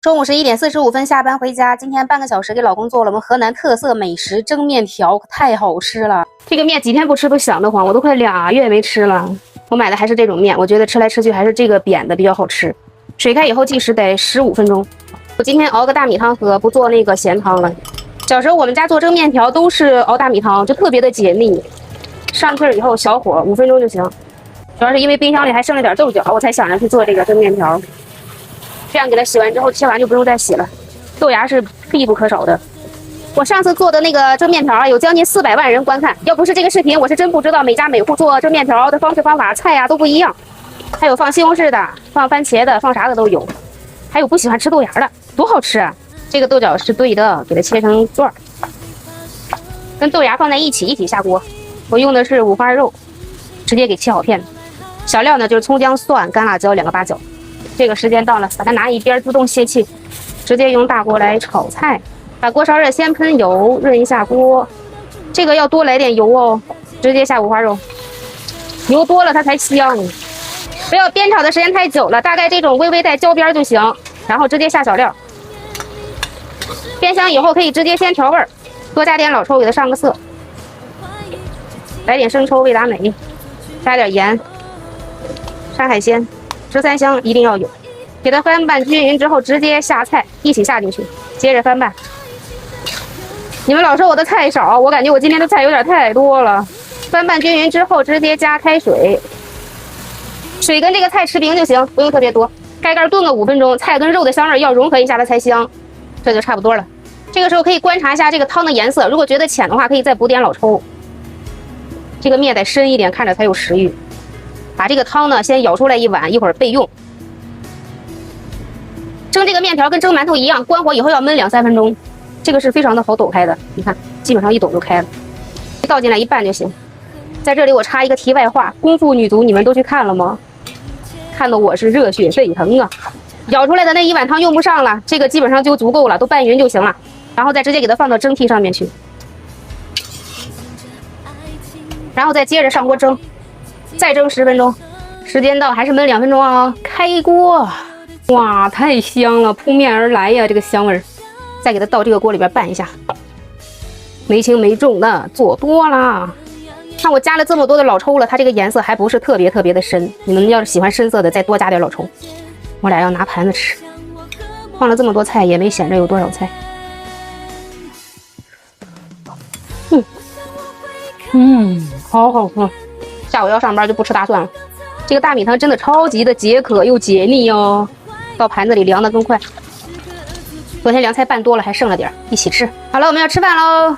中午11點45分下班回家，今天半個小時給老公做了我們河南特色美食蒸面條，太好吃了。這個面幾天不吃都想得慌，我都快2月沒吃了。我買的還是這種面，我覺得吃來吃去還是這個扁的比較好吃。水開以後計時得15分鐘。我今天熬個大米湯喝，不做那個鹹湯了。小時候我們家做蒸面條都是熬大米湯，就特別的解膩。上氣以後小火5分鐘就行。主要是因為冰箱裡還剩了點豆角，我才想着去做這個蒸面條。這樣給它洗完之後，切完就不用再洗了。豆芽是必不可少的。我上次做的那個蒸面條啊，有将近400萬人觀看。要不是這個视頻，我是真不知道每家每户做蒸面条的方式方法、菜呀都不一樣。還有放西紅柿的，放番茄的，放啥的都有。還有不喜歡吃豆芽的，多好吃啊！這個豆角是对的，给它切成段儿，跟豆芽放在一起下鍋。我用的是五花肉，直接给切好片。小料呢就是葱姜蒜、干辣椒2个八角。这个时间到了，把它拿一边自动泄气，直接用大锅来炒菜。把锅烧热，先喷油，润一下鍋。这个要多来点油哦，直接下五花肉，油多了它才香。不要煸炒的时间太久了，大概这种微微带焦边就行，然后直接下小料。煸香以后可以直接先調味兒，多加點老抽給它上個色，來點生抽味達美，加點鹽，山海鮮。13香一定要有，給它翻拌均勻之後，直接下菜一起下進去，接着翻拌。你們老說我的菜少，我感覺我今天的菜有點太多了。翻拌均勻之後，直接加開水，水跟這個菜持平就行，不用特別多。蓋蓋燉個5分鐘，菜跟肉的香味要融合一下它才香，這就差不多了。這個時候可以觀察一下這個湯的顏色，如果覺得淺的話，可以再補點老抽。這個面得深一點，看着才有食慾。把這個湯呢先舀出來一碗，一會兒備用。蒸這個麵條跟蒸饅頭一樣，關火以後要燜2-3分鐘。這個是非常的好抖開的，你看，基本上一抖就開了。倒進來一半就行。在這裡我插一個題外話，功夫女足你們都去看了嗎？看得我是熱血沸騰啊！舀出來的那一碗湯用不上了，這個基本上就足夠了，都拌勻就行了。然後再直接給它放到蒸屜上面去，然後再接着上鍋蒸。再蒸10分鐘，時間到，還是燜2分鐘啊！開鍋，哇，太香了，撲面而來呀，這個香味兒。再給它到這個鍋裡邊拌一下，沒輕沒重的，做多了。看我加了這麼多的老抽了，它這個顏色還不是特別的深。你們要是喜歡深色的，再多加點老抽。我倆要拿盤子吃，放了這麼多菜，也沒顯着有多少菜。好好喝。下午要上班就不吃大蒜了。這個大米湯真的超級的解渴又解膩哦，到盤子裡涼得更快。昨天涼菜拌多了，還剩了點，一起吃。好了，我們要吃飯嘍。